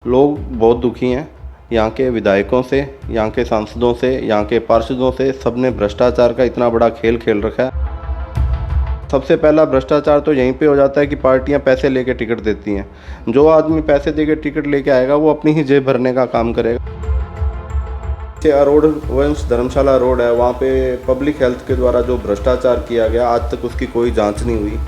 लोग बहुत दुखी हैं। यहाँ के विधायकों से, यहाँ के सांसदों से, यहाँ के पार्षदों से, सबने भ्रष्टाचार का इतना बड़ा खेल खेल रखा है। सबसे पहला भ्रष्टाचार तो यहीं पे हो जाता है कि पार्टियां पैसे लेके टिकट देती हैं। जो आदमी पैसे देके टिकट लेके आएगा वो अपनी ही जेब भरने का काम करेगा। अरोड़ वंश धर्मशाला रोड है, वहाँ पे पब्लिक हेल्थ के द्वारा जो भ्रष्टाचार किया गया, आज तक उसकी कोई जांच नहीं हुई।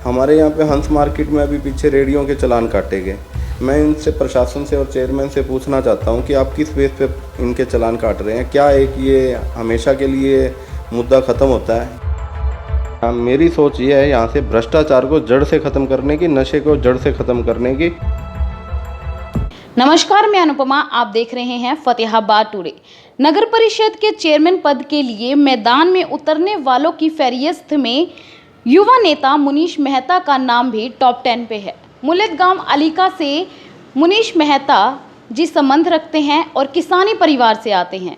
हमारे यहाँ पे हंस मार्केट में अभी पीछे रेडियो के चालान काटे गए। मैं इनसे, प्रशासन से और चेयरमैन से पूछना चाहता हूँ कि आप किस बेस पे इनके चालान काट रहे हैं? क्या एक ये हमेशा के लिए मुद्दा ख़त्म होता है? मेरी सोच ये है यहाँ से भ्रष्टाचार को जड़ से ख़त्म करने की, नशे को जड़ से ख़त्म करने की। नमस्कार, मैं अनुपमा, आप देख रहे हैं फतेहाबाद टुडे। नगर परिषद के चेयरमैन पद के लिए मैदान में उतरने वालों की फहरिस्त में युवा नेता मुनीश मेहता का नाम भी टॉप 10 पे है। मुलेत गांव अलीका से मुनीश मेहता जी संबंध रखते हैं और किसानी परिवार से आते हैं।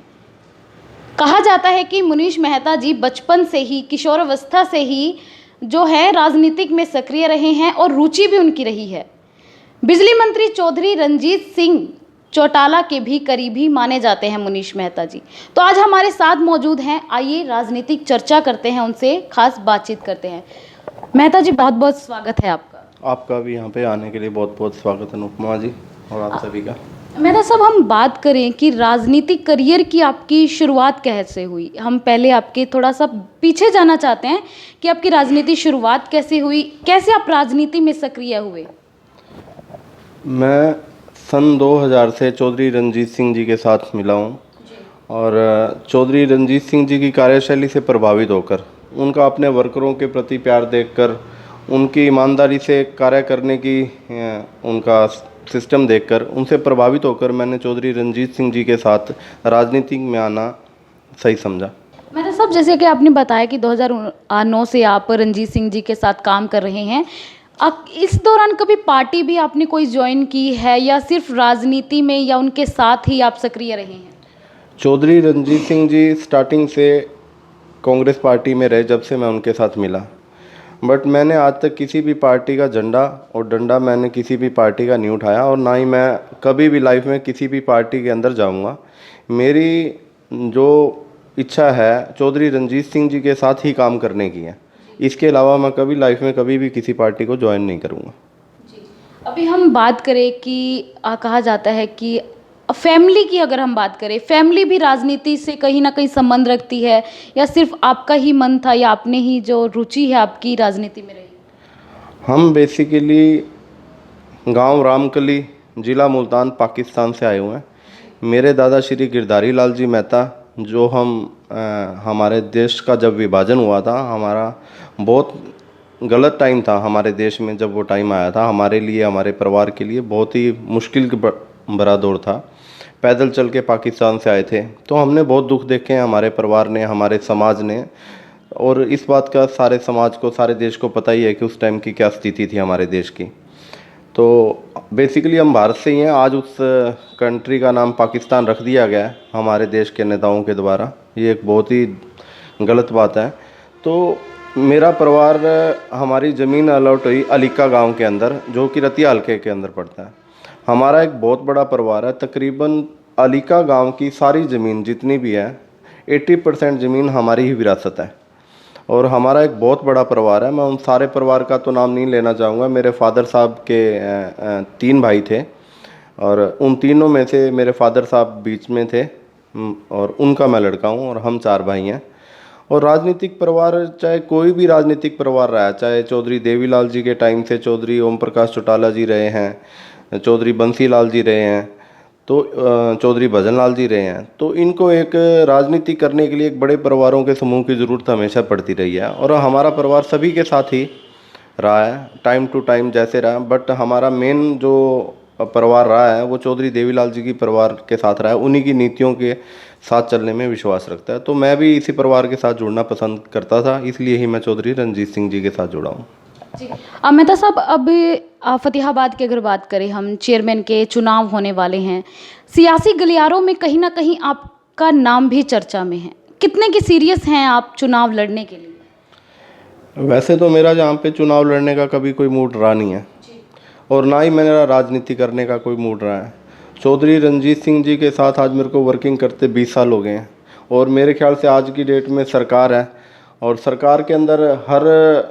कहा जाता है कि मुनीश मेहता जी बचपन से ही, किशोरावस्था से ही जो है राजनीतिक में सक्रिय रहे हैं और रुचि भी उनकी रही है। बिजली मंत्री चौधरी रंजीत सिंह चौटाला के भी करीबी माने जाते हैं मुनीश मेहता जी। तो आज हमारे साथ मौजूद हैं, आइए राजनीतिक चर्चा करते हैं, उनसे खास बातचीत करते हैं। मेहता जी, बहुत बहुत स्वागत है आपका। आपका भी यहाँ पे आने के लिए बहुत बहुत स्वागत है अनुपमा जी, और आप सभी का। मेहता साहब, हम बात करें कि राजनीतिक करियर की आपकी शुरुआत कैसे हुई, हम पहले आपके थोड़ा सा पीछे जाना चाहते हैं कि आपकी राजनीति शुरुआत कैसे हुई, कैसे आप राजनीति में सक्रिय हुए? मैं सन 2000 से चौधरी रंजीत सिंह जी के साथ मिला हूँ और चौधरी रंजीत सिंह जी की कार्यशैली से प्रभावित होकर, उनका अपने वर्करों के प्रति प्यार देखकर, उनकी ईमानदारी से कार्य करने की उनका सिस्टम देखकर, उनसे प्रभावित होकर मैंने चौधरी रंजीत सिंह जी के साथ राजनीति में आना सही समझा। मेहता साहब, जैसे कि आपने बताया कि 2009 से आप रंजीत सिंह जी के साथ काम कर रहे हैं, इस दौरान कभी पार्टी भी आपने कोई ज्वाइन की है या सिर्फ राजनीति में या उनके साथ ही आप सक्रिय रहे हैं? चौधरी रंजीत सिंह जी स्टार्टिंग से कांग्रेस पार्टी में रहे जब से मैं उनके साथ मिला, बट मैंने आज तक किसी भी पार्टी का झंडा और डंडा मैंने किसी भी पार्टी का नहीं उठाया और ना ही मैं कभी भी लाइफ में किसी भी पार्टी के अंदर जाऊंगा। मेरी जो इच्छा है चौधरी रंजीत सिंह जी के साथ ही काम करने की है। इसके अलावा मैं कभी लाइफ में कभी भी किसी पार्टी को ज्वाइन नहीं करूँगा। अभी हम बात करें कि कहा जाता है कि फैमिली की, अगर हम बात करें, फैमिली भी राजनीति से कहीं ना कहीं संबंध रखती है या सिर्फ आपका ही मन था या आपने ही जो रुचि है आपकी राजनीति में रही? हम बेसिकली गांव रामकली, जिला मुल्तान, पाकिस्तान से आए हुए हैं। मेरे दादा श्री गिरधारी लाल जी मेहता, जो हमारे देश का जब विभाजन हुआ था, हमारा बहुत गलत टाइम था हमारे देश में। जब वो टाइम आया था हमारे लिए, हमारे परिवार के लिए बहुत ही मुश्किल भरा दौर था। पैदल चल के पाकिस्तान से आए थे, तो हमने बहुत दुख देखे हैं, हमारे परिवार ने, हमारे समाज ने। और इस बात का सारे समाज को, सारे देश को पता ही है कि उस टाइम की क्या स्थिति थी हमारे देश की। तो बेसिकली हम भारत से ही हैं। आज उस कंट्री का नाम पाकिस्तान रख दिया गया है हमारे देश के नेताओं के द्वारा। ये एक बहुत ही गलत बात है। तो मेरा परिवार, हमारी ज़मीन अलॉट हुई अलीका गांव के अंदर, जो कि रतिया हल्के के अंदर पड़ता है। हमारा एक बहुत बड़ा परिवार है। तकरीबन अलीका गांव की सारी ज़मीन जितनी भी है, 80% ज़मीन हमारी ही विरासत है और हमारा एक बहुत बड़ा परिवार है। मैं उन सारे परिवार का तो नाम नहीं लेना चाहूँगा। मेरे फादर साहब के 3 भाई थे और उन तीनों में से मेरे फादर साहब बीच में थे और उनका मैं लड़का हूँ और हम 4 भाई हैं। और राजनीतिक परिवार, चाहे कोई भी राजनीतिक परिवार रहा है, चाहे चौधरी देवीलाल जी के टाइम से चौधरी ओम प्रकाश चौटाला जी रहे हैं, चौधरी बंसी लाल जी रहे हैं, तो चौधरी भजन लाल जी रहे हैं, तो इनको एक राजनीति करने के लिए एक बड़े परिवारों के समूह की ज़रूरत हमेशा पड़ती रही है। और हमारा परिवार सभी के साथ ही रहा है, टाइम टू टाइम जैसे रहा। बट हमारा मेन जो परिवार रहा है वो चौधरी देवीलाल जी की परिवार के साथ रहा है। उन्हीं की नीतियों के साथ चलने में विश्वास रखता है। तो मैं भी इसी परिवार के साथ जुड़ना पसंद करता था, इसलिए ही मैं चौधरी रंजीत सिंह जी के साथ जुड़ा हूँ। जी, मेहता साहब, अब फतेहाबाद की अगर बात करें, हम चेयरमैन के चुनाव होने वाले हैं। सियासी गलियारों में कहीं ना कहीं आपका नाम भी चर्चा में है। कितने की सीरियस हैं आप चुनाव लड़ने के लिए? वैसे तो मेरा यहाँ पे चुनाव लड़ने का कभी कोई मूड रहा नहीं है और ना ही मेरा राजनीति करने का कोई मूड रहा है। चौधरी रंजीत सिंह जी के साथ आज मेरे को वर्किंग करते 20 साल हो गए हैं और मेरे ख्याल से आज की डेट में सरकार है और सरकार के अंदर हर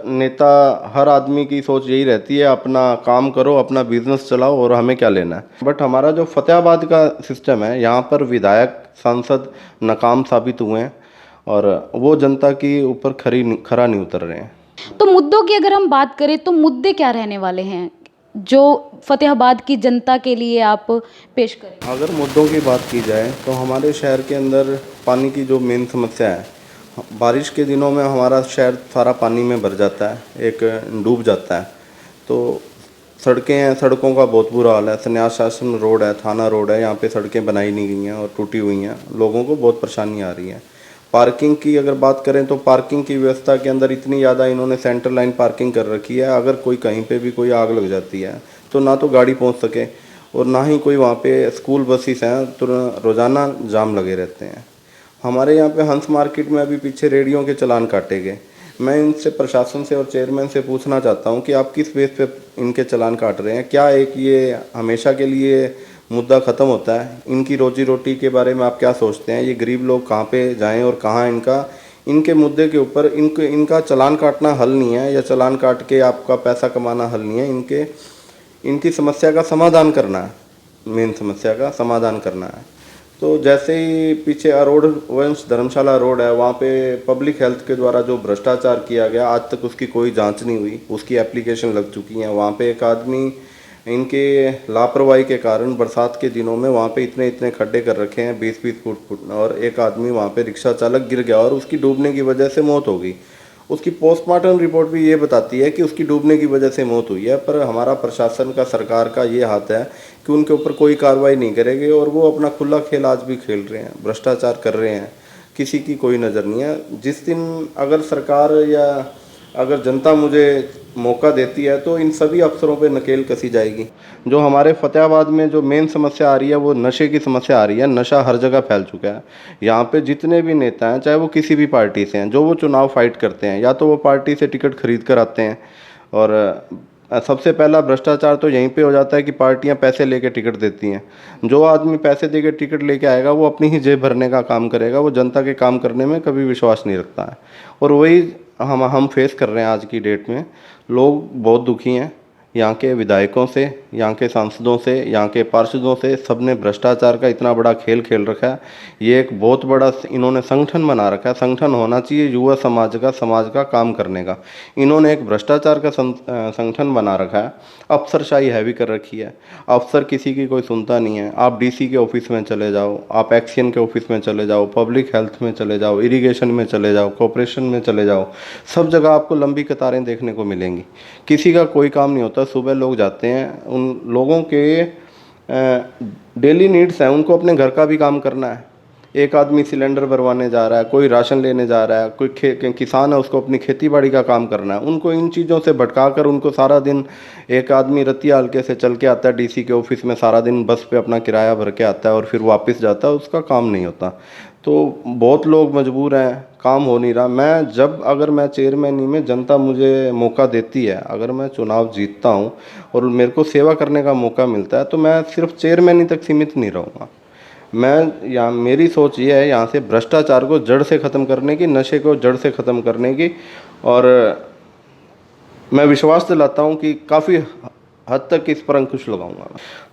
नेता, हर आदमी की सोच यही रहती है, अपना काम करो, अपना बिजनेस चलाओ और हमें क्या लेना है। बट हमारा जो फतेहाबाद का सिस्टम है, यहाँ पर विधायक, सांसद नाकाम साबित हुए हैं और वो जनता के ऊपर खरा नहीं उतर रहे हैं। तो मुद्दों की अगर हम बात करें तो मुद्दे क्या रहने वाले हैं जो फतेहाबाद की जनता के लिए आप पेश करें? अगर मुद्दों की बात की जाए तो हमारे शहर के अंदर पानी की जो मेन समस्या है, बारिश के दिनों में हमारा शहर सारा पानी में भर जाता है, एक डूब जाता है। तो सड़कें हैं, सड़कों का बहुत बुरा हाल है। संन्यास शासन रोड है, थाना रोड है, यहाँ पे सड़कें बनाई नहीं गई हैं और टूटी हुई हैं, लोगों को बहुत परेशानी आ रही है। पार्किंग की अगर बात करें तो पार्किंग की व्यवस्था के अंदर इतनी ज़्यादा इन्होंने सेंटर लाइन पार्किंग कर रखी है, अगर कोई कहीं पे भी कोई आग लग जाती है तो ना तो गाड़ी पहुंच सके और ना ही कोई वहाँ पे स्कूल बसेस हैं, तो रोज़ाना जाम लगे रहते हैं। हमारे यहाँ पे हंस मार्केट में अभी पीछे रेडियो के चालान काटे गए। मैं इनसे, प्रशासन से और चेयरमैन से पूछना चाहता हूँ कि आप किस बेस पे इनके चालान काट रहे हैं? क्या एक ये हमेशा के लिए मुद्दा ख़त्म होता है? इनकी रोजी रोटी के बारे में आप क्या सोचते हैं? ये गरीब लोग कहाँ पे जाएं और कहाँ इनके मुद्दे के ऊपर इनका चालान काटना हल नहीं है, या चालान काट के आपका पैसा कमाना हल नहीं है। इनकी समस्या का समाधान करना है, मेन समस्या का समाधान करना है। तो जैसे ही पीछे अरोड़ वंश धर्मशाला रोड है, वहाँ पे पब्लिक हेल्थ के द्वारा जो भ्रष्टाचार किया गया, आज तक उसकी कोई जांच नहीं हुई, उसकी एप्लीकेशन लग चुकी है। वहाँ पे एक आदमी इनके लापरवाही के कारण बरसात के दिनों में वहाँ पे इतने खड्डे कर रखे हैं 20-20 फुट, और एक आदमी वहाँ पे रिक्शा चालक गिर गया और उसकी डूबने की वजह से मौत हो गई। उसकी पोस्टमार्टम रिपोर्ट भी ये बताती है कि उसकी डूबने की वजह से मौत हुई है, पर हमारा प्रशासन का, सरकार का ये हाथ है कि उनके ऊपर कोई कार्रवाई नहीं करेगी और वो अपना खुला खेल आज भी खेल रहे हैं, भ्रष्टाचार कर रहे हैं, किसी की कोई नज़र नहीं है। जिस दिन अगर सरकार या अगर जनता मुझे मौका देती है तो इन सभी अफसरों पे नकेल कसी जाएगी। जो हमारे फतेहाबाद में जो मेन समस्या आ रही है वो नशे की समस्या आ रही है। नशा हर जगह फैल चुका है। यहाँ पे जितने भी नेता हैं, चाहे वो किसी भी पार्टी से हैं, जो वो चुनाव फाइट करते हैं, या तो वो पार्टी से टिकट खरीद कर आते हैं, और सबसे पहला भ्रष्टाचार तो यहीं पे हो जाता है कि पार्टियां पैसे लेके टिकट देती हैं। जो आदमी पैसे देके टिकट लेके आएगा वो अपनी ही जेब भरने का काम करेगा, वो जनता के काम करने में कभी विश्वास नहीं रखता है। और वही हम फेस कर रहे हैं आज की डेट में। लोग बहुत दुखी हैं, यहाँ के विधायकों से, यहाँ के सांसदों से, यहाँ के पार्षदों से। सबने भ्रष्टाचार का इतना बड़ा खेल खेल रखा है। ये एक बहुत बड़ा इन्होंने संगठन बना रखा है। संगठन होना चाहिए युवा समाज का काम करने का। इन्होंने एक भ्रष्टाचार का संगठन बना रखा है। अफसरशाही हैवी कर रखी है। अफसर किसी की कोई सुनता नहीं है। आप डीसी के ऑफिस में चले जाओ, आप एक्सीएन के ऑफिस में चले जाओ, पब्लिक हेल्थ में चले जाओ, इरिगेशन में चले जाओ, कॉर्पोरेशन में चले जाओ, सब जगह आपको लंबी कतारें देखने को मिलेंगी। किसी का कोई काम नहीं होता। सुबह लोग जाते हैं, उन लोगों के डेली नीड्स हैं, उनको अपने घर का भी काम करना है। एक आदमी सिलेंडर भरवाने जा रहा है, कोई राशन लेने जा रहा है, कोई किसान है, उसको अपनी खेती बाड़ी का काम करना है। उनको इन चीज़ों से भटकाकर उनको सारा दिन, एक आदमी रतिया हल्के से चल के आता है डीसी के ऑफिस में, सारा दिन बस पे अपना किराया भर के आता है और फिर वापस जाता है, उसका काम नहीं होता। तो बहुत लोग मजबूर हैं, काम हो नहीं रहा। अगर मैं चेयरमैन ही में, जनता मुझे मौका देती है, अगर मैं चुनाव जीतता हूँ और मेरे को सेवा करने का मौका मिलता है, तो मैं सिर्फ चेयरमैन ही तक सीमित नहीं रहूँगा। मेरी सोच ये है यहाँ से भ्रष्टाचार को जड़ से ख़त्म करने की, नशे को जड़ से ख़त्म करने की, और मैं विश्वास दिलाता हूँ कि काफ़ी हद तक इस पर अंकुश लगाऊंगा।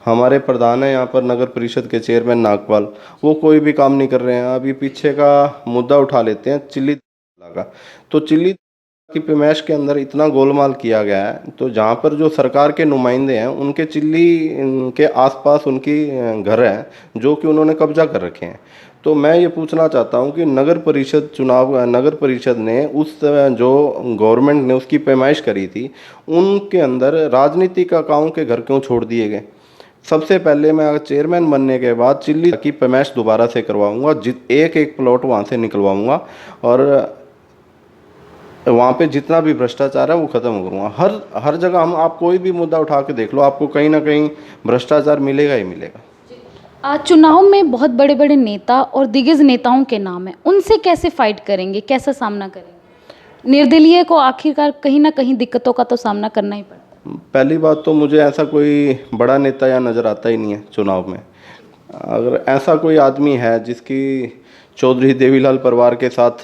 हमारे प्रधान है यहाँ पर नगर परिषद के चेयरमैन नागपाल, वो कोई भी काम नहीं कर रहे हैं। अभी पीछे का मुद्दा उठा लेते हैं, चिल्ली का। तो चिल्ली की पैमाइश के अंदर इतना गोलमाल किया गया है, तो जहाँ पर जो सरकार के नुमाइंदे हैं, उनके चिल्ली के आसपास उनकी घर हैं जो कि उन्होंने कब्जा कर रखे हैं। तो मैं ये पूछना चाहता हूँ कि नगर परिषद ने उस जो गवर्नमेंट ने उसकी पैमाइश करी थी, उनके अंदर राजनीतिक आकाओं के घर क्यों छोड़ दिए गए? सबसे पहले मैं चेयरमैन बनने के बाद चिल्ली की पैमाइश दोबारा से करवाऊंगा, एक प्लॉट वहाँ से निकलवाऊंगा और वहाँ पे जितना भी भ्रष्टाचार है वो ख़त्म करूँगा। हर जगह आप कोई भी मुद्दा उठा के देख लो, आपको कहीं ना कहीं भ्रष्टाचार मिलेगा ही मिलेगा। आज चुनाव में बहुत बड़े बड़े नेता और दिग्गज नेताओं के नाम हैं, उनसे कैसे फाइट करेंगे, कैसा सामना करेंगे? निर्दलीय को आखिरकार कहीं ना कहीं दिक्कतों का तो सामना करना ही पड़ता पहली बात तो मुझे ऐसा कोई बड़ा नेता या नज़र आता ही नहीं है चुनाव में। अगर ऐसा कोई आदमी है जिसकी चौधरी देवीलाल परिवार के साथ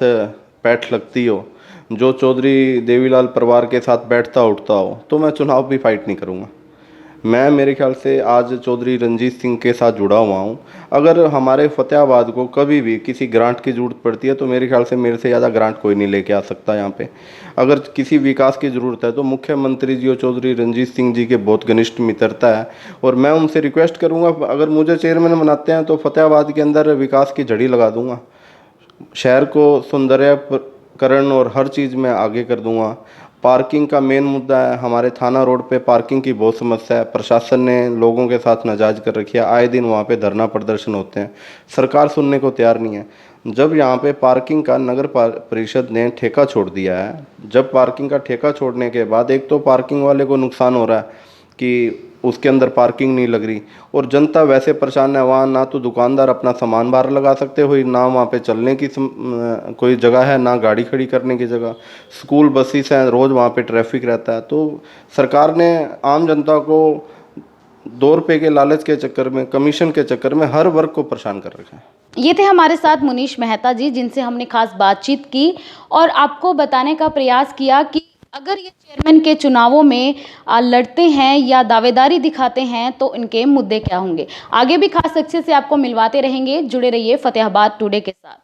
पैठ लगती हो, जो चौधरी देवीलाल परिवार के साथ बैठता उठता हो, तो मैं चुनाव भी फाइट नहीं करूँगा। मैं मेरे ख्याल से आज चौधरी रंजीत सिंह के साथ जुड़ा हुआ हूँ। अगर हमारे फतेहाबाद को कभी भी किसी ग्रांट की ज़रूरत पड़ती है तो मेरे ख्याल से मेरे से ज़्यादा ग्रांट कोई नहीं लेके आ सकता यहाँ पे। अगर किसी विकास की ज़रूरत है तो मुख्यमंत्री जी और चौधरी रंजीत सिंह जी के बहुत घनिष्ठ मित्रता है, और मैं उनसे रिक्वेस्ट करूँगा अगर मुझे चेयरमैन बनाते हैं तो फतेहाबाद के अंदर विकास की झड़ी लगा दूँगा। शहर को सौंदर्यकरण और हर चीज़ में आगे कर दूंगा। पार्किंग का मेन मुद्दा है, हमारे थाना रोड पे पार्किंग की बहुत समस्या है। प्रशासन ने लोगों के साथ नाजायज कर रखी है, आए दिन वहाँ पे धरना प्रदर्शन होते हैं, सरकार सुनने को तैयार नहीं है। जब यहाँ पे पार्किंग का नगर परिषद ने ठेका छोड़ दिया है, जब पार्किंग का ठेका छोड़ने के बाद एक तो पार्किंग वाले को नुकसान हो रहा है कि उसके अंदर पार्किंग नहीं लग रही, और जनता वैसे परेशान है। वहाँ ना तो दुकानदार अपना सामान बाहर लगा सकते हो, ना वहाँ पे चलने की कोई जगह है, ना गाड़ी खड़ी करने की जगह। स्कूल बसेस हैं, रोज़ वहाँ पे ट्रैफिक रहता है। तो सरकार ने आम जनता को 2 रुपये के लालच के चक्कर में, कमीशन के चक्कर में हर वर्ग को परेशान कर रखा है। ये थे हमारे साथ मुनीश मेहता जी, जिनसे हमने खास बातचीत की और आपको बताने का प्रयास किया कि अगर ये चेयरमैन के चुनावों में लड़ते हैं या दावेदारी दिखाते हैं तो इनके मुद्दे क्या होंगे। आगे भी खास शख्सियत से आपको मिलवाते रहेंगे। जुड़े रहिए फतेहाबाद टुडे के साथ।